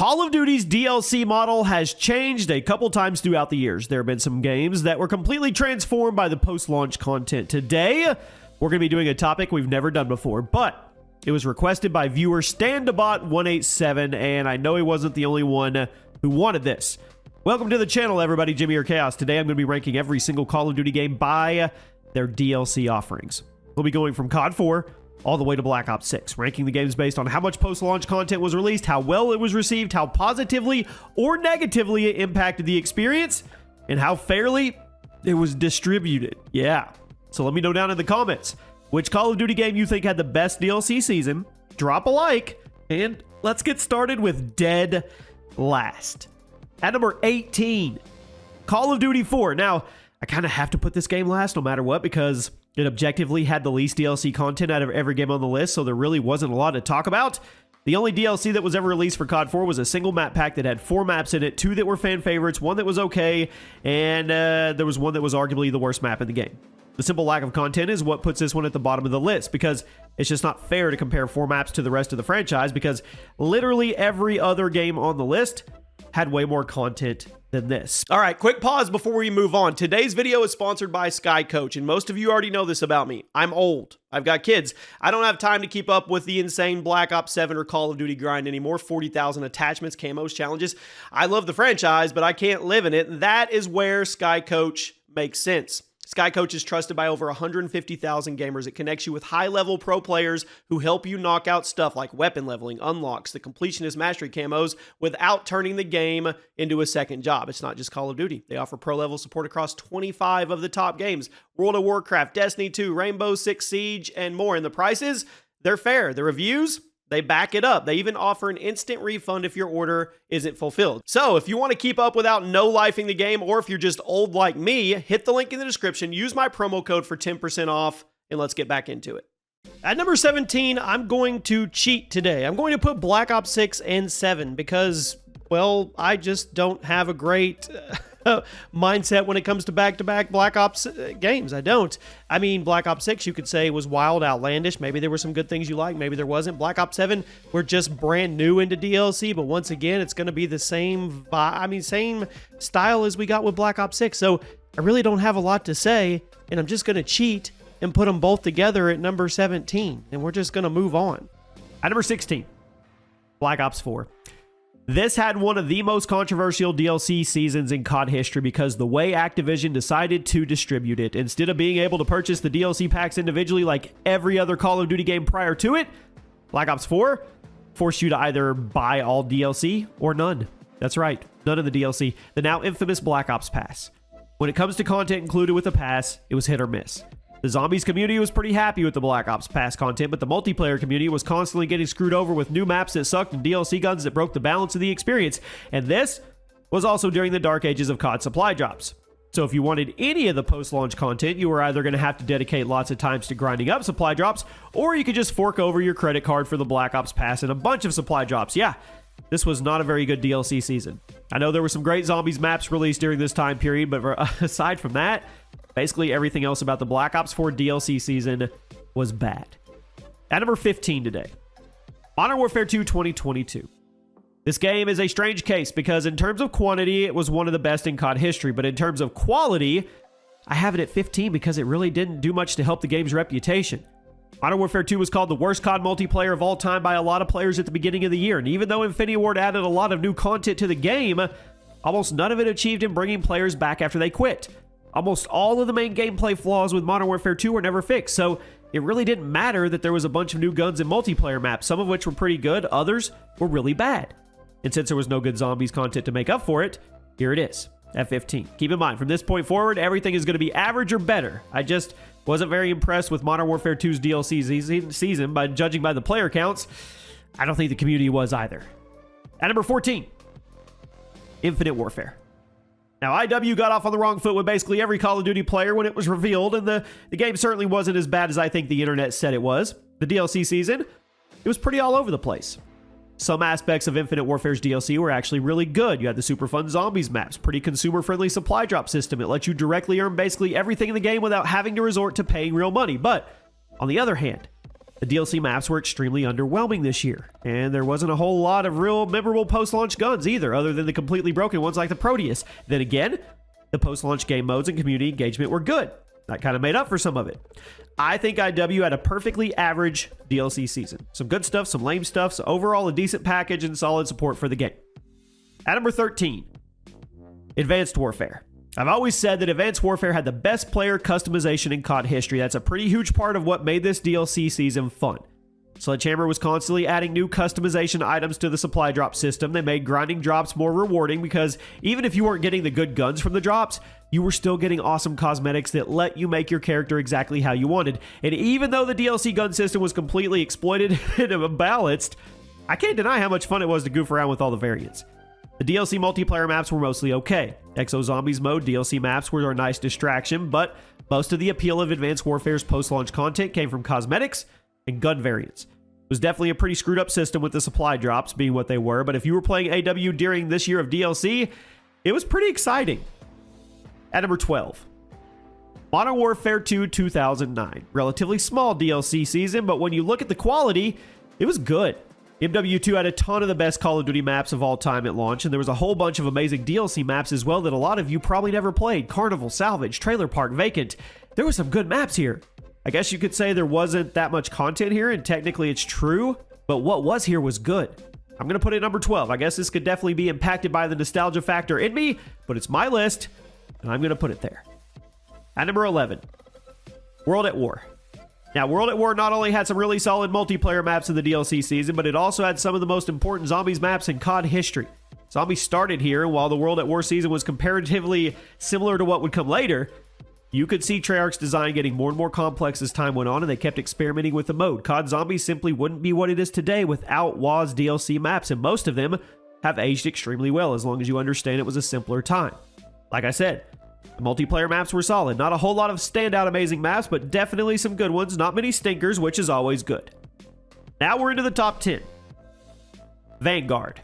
Call of Duty's DLC model has changed a couple times throughout the years. There have been some games that were completely transformed by the post-launch content. Today, we're going to be doing a topic we've never done before, but it was requested by viewer Standabot187, and I know he wasn't the only one who wanted this. Welcome to the channel, everybody. Jimmy or Chaos. Today, I'm going to be ranking every single Call of Duty game by their DLC offerings. We'll be going from COD 4 all the way to Black Ops 6, ranking the games based on how much post-launch content was released, how well it was received, how positively or negatively it impacted the experience, and how fairly it was distributed. Yeah. So let me know down in the comments which Call of Duty game you think had the best DLC season. Drop a like, and let's get started with dead last. At number 18, Call of Duty 4. Now, I kind of have to put this game last no matter what because it objectively had the least DLC content out of every game on the list, so there really wasn't a lot to talk about. The only DLC that was ever released for COD 4 was a single map pack that had 4 maps in it, 2 that were fan favorites, 1 that was okay, and there was 1 that was arguably the worst map in the game. The simple lack of content is what puts this one at the bottom of the list, because it's just not fair to compare 4 maps to the rest of the franchise, because literally every other game on the list had way more content than this. All right, quick pause before we move on. Today's video is sponsored by Sky Coach, and most of you already know this about me. I'm old. I've got kids. I don't have time to keep up with the insane Black Ops 7 or Call of Duty grind anymore. 40,000 attachments, camos, challenges. I love the franchise, but I can't live in it, and that is where Sky Coach makes sense. Sky Coach is trusted by over 150,000 gamers. It connects you with high-level pro players who help you knock out stuff like weapon leveling, unlocks, the completionist mastery camos without turning the game into a second job. It's not just Call of Duty. They offer pro-level support across 25 of the top games. World of Warcraft, Destiny 2, Rainbow Six Siege, and more. And the prices, they're fair. The reviews, they back it up. They even offer an instant refund if your order isn't fulfilled. So if you want to keep up without no-lifing the game, or if you're just old like me, hit the link in the description, use my promo code for 10% off, and let's get back into it. At number 17, I'm going to cheat today. I'm going to put Black Ops 6 and 7 because, well, I just don't have a great mindset when it comes to back-to-back Black Ops games. I don't. I mean, Black Ops 6, you could say, was wild, outlandish. Maybe there were some good things you liked. Maybe there wasn't. Black Ops 7, we're just brand new into DLC, but once again, it's going to be the same style as we got with Black Ops 6. So I really don't have a lot to say, and I'm just going to cheat and put them both together at number 17, and we're just going to move on. At number 16, Black Ops 4. This had one of the most controversial DLC seasons in COD history because the way Activision decided to distribute it. Instead of being able to purchase the DLC packs individually like every other Call of Duty game prior to it, Black Ops 4 forced you to either buy all DLC or none. That's right, none of the DLC. The now infamous Black Ops Pass. When it comes to content included with the pass, it was hit or miss. The Zombies community was pretty happy with the Black Ops Pass content, but the multiplayer community was constantly getting screwed over with new maps that sucked and DLC guns that broke the balance of the experience. And this was also during the dark ages of COD supply drops. So if you wanted any of the post-launch content, you were either going to have to dedicate lots of times to grinding up supply drops, or you could just fork over your credit card for the Black Ops Pass and a bunch of supply drops. Yeah, this was not a very good DLC season. I know there were some great Zombies maps released during this time period, but aside from that, basically everything else about the Black Ops 4 DLC season was bad. At number 15 today, Modern Warfare 2 2022. This game is a strange case because in terms of quantity, it was one of the best in COD history, but in terms of quality, I have it at 15 because it really didn't do much to help the game's reputation. Modern Warfare 2 was called the worst COD multiplayer of all time by a lot of players at the beginning of the year, and even though Infinity Ward added a lot of new content to the game, almost none of it achieved in bringing players back after they quit. Almost all of the main gameplay flaws with Modern Warfare 2 were never fixed, so it really didn't matter that there was a bunch of new guns and multiplayer maps, some of which were pretty good, others were really bad. And since there was no good Zombies content to make up for it, here it is, at 15. Keep in mind, from this point forward, everything is going to be average or better. I just wasn't very impressed with Modern Warfare 2's DLC season, but judging by the player counts, I don't think the community was either. At number 14, Infinite Warfare. Now, IW got off on the wrong foot with basically every Call of Duty player when it was revealed, and the game certainly wasn't as bad as I think the internet said it was. The DLC season, it was pretty all over the place. Some aspects of Infinite Warfare's DLC were actually really good. You had the super fun Zombies maps, pretty consumer-friendly supply drop system. It let you directly earn basically everything in the game without having to resort to paying real money. But, on the other hand, The DLC maps were extremely underwhelming this year, and there wasn't a whole lot of real memorable post-launch guns either, other than the completely broken ones like the Proteus. Then again, the post-launch game modes and community engagement were good. That kind of made up for some of it. I think IW had a perfectly average DLC season. Some good stuff, some lame stuff, so overall a decent package and solid support for the game. At number 13, Advanced Warfare. I've always said that Advanced Warfare had the best player customization in COD history. That's a pretty huge part of what made this DLC season fun. Sledgehammer was constantly adding new customization items to the supply drop system. They made grinding drops more rewarding because even if you weren't getting the good guns from the drops, you were still getting awesome cosmetics that let you make your character exactly how you wanted. And even though the DLC gun system was completely exploited and imbalanced, I can't deny how much fun it was to goof around with all the variants. The DLC multiplayer maps were mostly okay. Exo Zombies mode DLC maps were a nice distraction, but most of the appeal of Advanced Warfare's post-launch content came from cosmetics and gun variants. It was definitely a pretty screwed up system with the supply drops being what they were, but if you were playing AW during this year of DLC, it was pretty exciting. At number 12, Modern Warfare 2 2009. Relatively small DLC season, but when you look at the quality, it was good. MW2 had a ton of the best Call of Duty maps of all time at launch, and there was a whole bunch of amazing DLC maps as well that a lot of you probably never played. Carnival, Salvage, Trailer Park, Vacant. There were some good maps here. I guess you could say there wasn't that much content here, and technically it's true, but what was here was good. I'm going to put it at number 12. I guess this could definitely be impacted by the nostalgia factor in me, but it's my list, and I'm going to put it there. At number 11, World at War. Now, World at War not only had some really solid multiplayer maps in the DLC season, but it also had some of the most important Zombies maps in COD history. Zombies started here, and while the World at War season was comparatively similar to what would come later, you could see Treyarch's design getting more and more complex as time went on, and they kept experimenting with the mode. COD Zombies simply wouldn't be what it is today without WWII's DLC maps, and most of them have aged extremely well as long as you understand it was a simpler time. Like I said, the multiplayer maps were solid. Not a whole lot of standout amazing maps, but definitely some good ones. Not many stinkers, which is always good. Now we're into the top 10. Vanguard.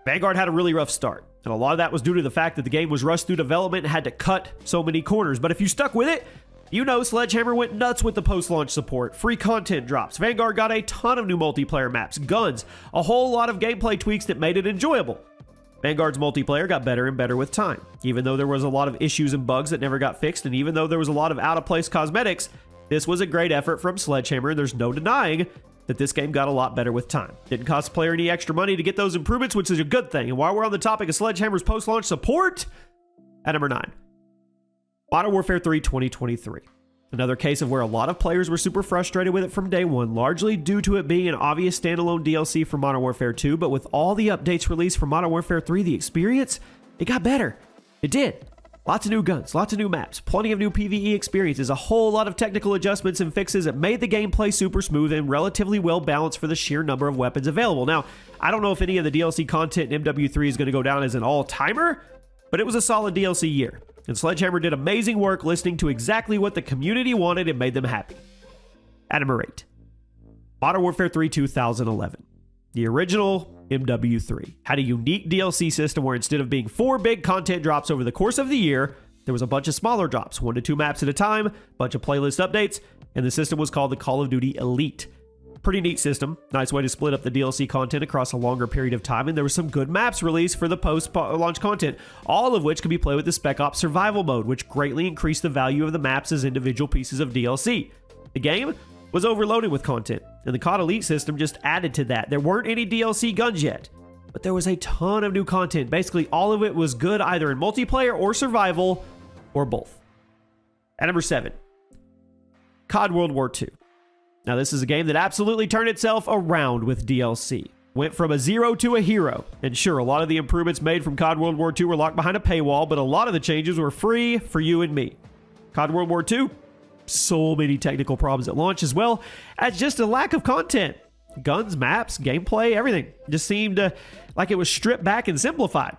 Vanguard had a really rough start, and a lot of that was due to the fact that the game was rushed through development and had to cut so many corners. But if you stuck with it, you know Sledgehammer went nuts with the post-launch support, free content drops. Vanguard got a ton of new multiplayer maps, guns, a whole lot of gameplay tweaks that made it enjoyable. Vanguard's multiplayer got better and better with time. Even though there was a lot of issues and bugs that never got fixed, and even though there was a lot of out-of-place cosmetics, this was a great effort from Sledgehammer, and there's no denying that this game got a lot better with time. Didn't cost the player any extra money to get those improvements, which is a good thing. And while we're on the topic of Sledgehammer's post-launch support, at number 9, Modern Warfare 3 2023. Another case of where a lot of players were super frustrated with it from day one, largely due to it being an obvious standalone DLC for Modern Warfare 2, but with all the updates released for Modern Warfare 3, the experience, it got better. It did. Lots of new guns, lots of new maps, plenty of new PvE experiences, a whole lot of technical adjustments and fixes that made the gameplay super smooth and relatively well balanced for the sheer number of weapons available. Now, I don't know if any of the DLC content in MW3 is going to go down as an all-timer, but it was a solid DLC year. And Sledgehammer did amazing work listening to exactly what the community wanted and made them happy. At number 8, Modern Warfare 3 2011. The original MW3 had a unique DLC system where instead of being 4 big content drops over the course of the year, there was a bunch of smaller drops, 1 to 2 maps at a time, bunch of playlist updates, and the system was called the Call of Duty Elite. Pretty neat system. Nice way to split up the DLC content across a longer period of time, and there were some good maps released for the post-launch content, all of which could be played with the Spec Ops Survival mode, which greatly increased the value of the maps as individual pieces of DLC. The game was overloaded with content, and the COD Elite system just added to that. There weren't any DLC guns yet, but there was a ton of new content. Basically, all of it was good either in multiplayer or survival, or both. At number 7, COD World War II. Now, this is a game that absolutely turned itself around with DLC. Went from a zero to a hero. And sure, a lot of the improvements made from COD World War II were locked behind a paywall, but a lot of the changes were free for you and me. COD World War II, so many technical problems at launch, as well as just a lack of content. Guns, maps, gameplay, everything just seemed like it was stripped back and simplified.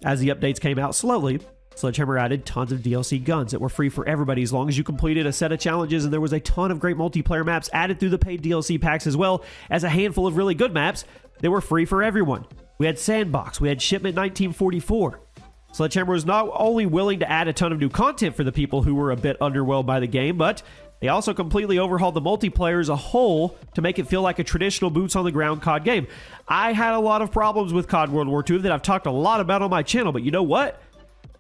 As the updates came out slowly, Sledgehammer added tons of DLC guns that were free for everybody as long as you completed a set of challenges, and there was a ton of great multiplayer maps added through the paid DLC packs, as well as a handful of really good maps that were free for everyone. We had Sandbox, we had Shipment 1944. Sledgehammer was not only willing to add a ton of new content for the people who were a bit underwhelmed by the game, but They also completely overhauled the multiplayer as a whole to make it feel like a traditional boots-on-the-ground COD game. I had a lot of problems with COD World War II that I've talked a lot about on my channel, but you know what?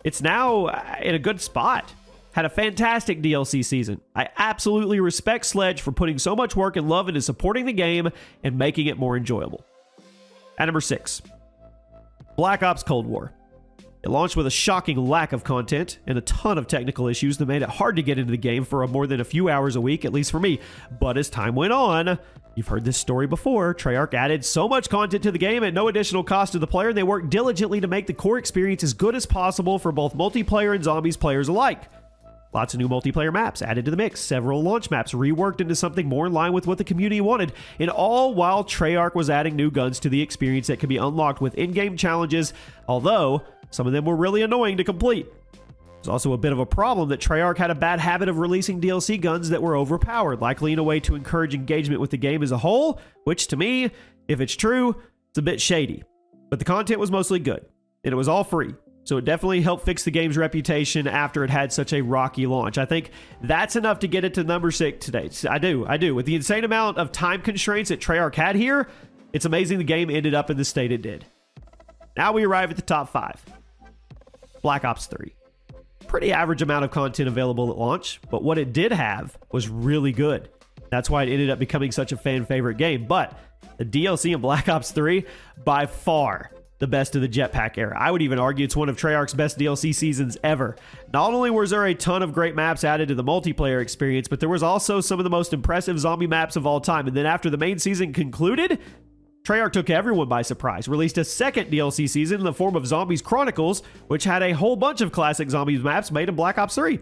It's now in a good spot. Had a fantastic DLC season. I absolutely respect Sledge for putting so much work and love into supporting the game and making it more enjoyable. At number 6, Black Ops Cold War. It launched with a shocking lack of content and a ton of technical issues that made it hard to get into the game for more than a few hours a week, at least for me. But as time went on, you've heard this story before, Treyarch added so much content to the game at no additional cost to the player, and they worked diligently to make the core experience as good as possible for both multiplayer and zombies players alike. Lots of new multiplayer maps added to the mix, several launch maps reworked into something more in line with what the community wanted, and all while Treyarch was adding new guns to the experience that could be unlocked with in-game challenges, although some of them were really annoying to complete. There's also a bit of a problem that Treyarch had a bad habit of releasing DLC guns that were overpowered, likely in a way to encourage engagement with the game as a whole, which to me, if it's true, it's a bit shady. But the content was mostly good, and it was all free. So it definitely helped fix the game's reputation after it had such a rocky launch. I think that's enough to get it to number 6 today. I do. With the insane amount of time constraints that Treyarch had here, it's amazing the game ended up in the state it did. Now we arrive at the top 5. Black Ops 3. Pretty average amount of content available at launch, but what it did have was really good. That's why it ended up becoming such a fan favorite game. But the DLC in Black Ops 3, by far the best of the Jetpack era. I would even argue it's one of Treyarch's best DLC seasons ever. Not only was there a ton of great maps added to the multiplayer experience, but there was also some of the most impressive zombie maps of all time. And then after the main season concluded, Treyarch took everyone by surprise, released a second DLC season in the form of Zombies Chronicles, which had a whole bunch of classic Zombies maps made in Black Ops 3.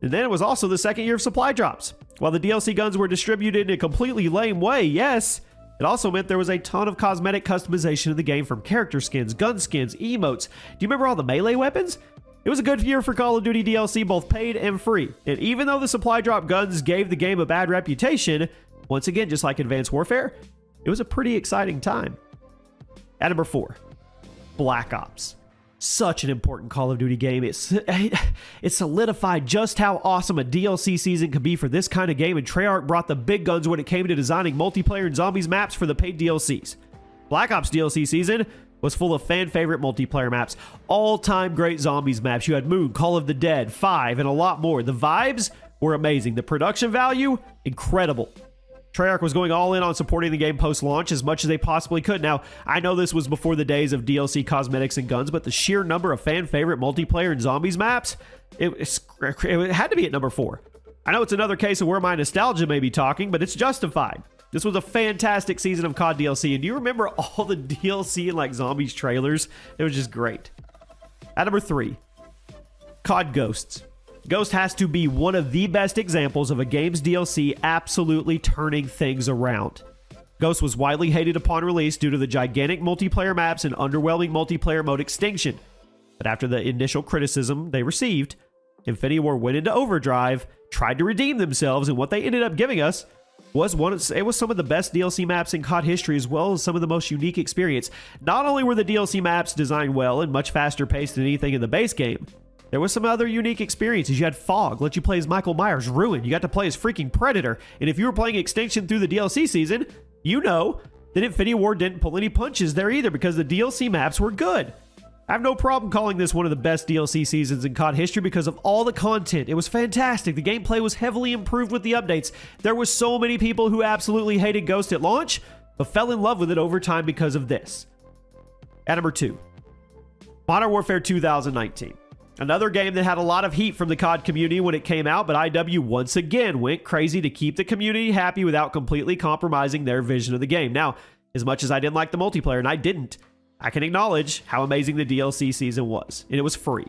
And then it was also the second year of supply drops. While the DLC guns were distributed in a completely lame way, yes, it also meant there was a ton of cosmetic customization of the game, from character skins, gun skins, emotes. Do you remember all the melee weapons? It was a good year for Call of Duty DLC, both paid and free. And even though the supply drop guns gave the game a bad reputation, once again, just like Advanced Warfare, it was a pretty exciting time. At number 4, Black Ops. Such an important Call of Duty game. It solidified just how awesome a DLC season could be for this kind of game, and Treyarch brought the big guns when it came to designing multiplayer and zombies maps for the paid DLCs. Black Ops DLC season was full of fan-favorite multiplayer maps, all-time great zombies maps. You had Moon, Call of the Dead, 5, and a lot more. The vibes were amazing. The production value, incredible. Treyarch was going all in on supporting the game post-launch as much as they possibly could. Now, I know this was before the days of DLC cosmetics and guns, but the sheer number of fan-favorite multiplayer and zombies maps, it had to be at number 4. I know it's another case of where my nostalgia may be talking, but it's justified. This was a fantastic season of COD DLC, and do you remember all the DLC and like zombies trailers? It was just great. At number 3, COD Ghosts. Ghost has to be one of the best examples of a game's DLC absolutely turning things around. Ghost was widely hated upon release due to the gigantic multiplayer maps and underwhelming multiplayer mode Extinction. But after the initial criticism they received, Infinity Ward went into overdrive, tried to redeem themselves, and what they ended up giving us was some of the best DLC maps in COD history, as well as some of the most unique experience. Not only were the DLC maps designed well and much faster paced than anything in the base game, there was some other unique experiences. You had Fog, let you play as Michael Myers. Ruin, you got to play as freaking Predator. And if you were playing Extinction through the DLC season, you know that Infinity Ward didn't pull any punches there either, because the DLC maps were good. I have no problem calling this one of the best DLC seasons in COD history because of all the content. It was fantastic. The gameplay was heavily improved with the updates. There were so many people who absolutely hated Ghost at launch, but fell in love with it over time because of this. At number 2, Modern Warfare 2019. Another game that had a lot of heat from the COD community when it came out, but IW once again went crazy to keep the community happy without completely compromising their vision of the game. Now, as much as I didn't like the multiplayer, and I didn't, I can acknowledge how amazing the DLC season was, and it was free.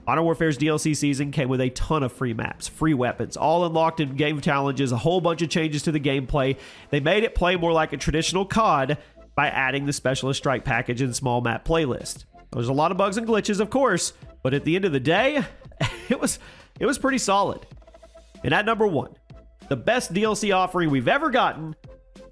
Modern Warfare's DLC season came with a ton of free maps, free weapons, all unlocked in game challenges, a whole bunch of changes to the gameplay. They made it play more like a traditional COD by adding the Specialist Strike package and small map playlist. There's a lot of bugs and glitches, of course, but at the end of the day, it was pretty solid. And at number 1, the best DLC offering we've ever gotten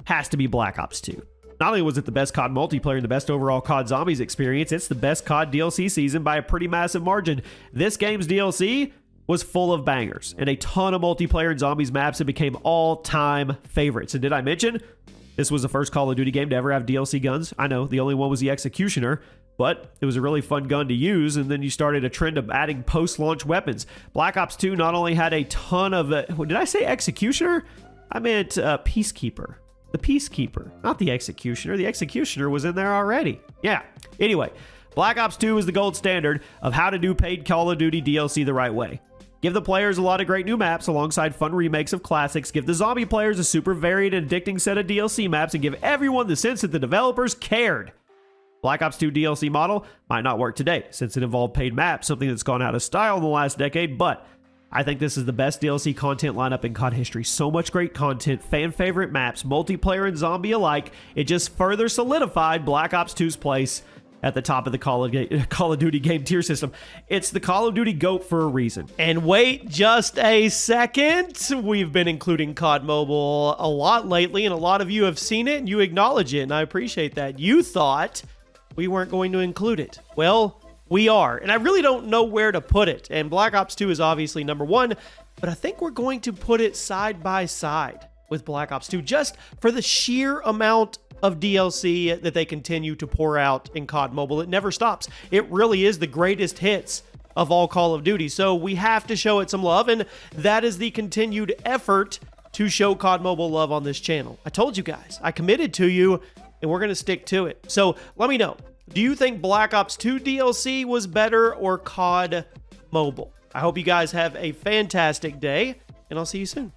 has to be Black Ops 2. Not only was it the best COD multiplayer and the best overall COD Zombies experience, it's the best COD DLC season by a pretty massive margin. This game's DLC was full of bangers and a ton of multiplayer and zombies maps that became all-time favorites. And did I mention this was the first Call of Duty game to ever have DLC guns? I know, the only one was the Executioner, but it was a really fun gun to use, and then you started a trend of adding post-launch weapons. Black Ops 2 not only had a ton of... did I say Executioner? I meant Peacekeeper. The Peacekeeper, not the Executioner. The Executioner was in there already. Yeah. Anyway, Black Ops 2 is the gold standard of how to do paid Call of Duty DLC the right way. Give the players a lot of great new maps alongside fun remakes of classics. Give the zombie players a super varied and addicting set of DLC maps, and give everyone the sense that the developers cared. Black Ops 2 DLC model might not work today since it involved paid maps, something that's gone out of style in the last decade, but I think this is the best DLC content lineup in COD history. So much great content, fan favorite maps, multiplayer and zombie alike. It just further solidified Black Ops 2's place at the top of the Call of Duty game tier system. It's the Call of Duty GOAT for a reason. And wait just a second. We've been including COD Mobile a lot lately, and a lot of you have seen it and you acknowledge it, and I appreciate that. You thought we weren't going to include it. Well, we are, and I really don't know where to put it. And Black Ops 2 is obviously number one, but I think we're going to put it side by side with Black Ops 2 just for the sheer amount of DLC that they continue to pour out in COD Mobile. It never stops. It really is the greatest hits of all Call of Duty. So we have to show it some love, and that is the continued effort to show COD Mobile love on this channel. I told you guys, I committed to you, and we're going to stick to it. So let me know. Do you think Black Ops 2 DLC was better or COD Mobile? I hope you guys have a fantastic day, and I'll see you soon.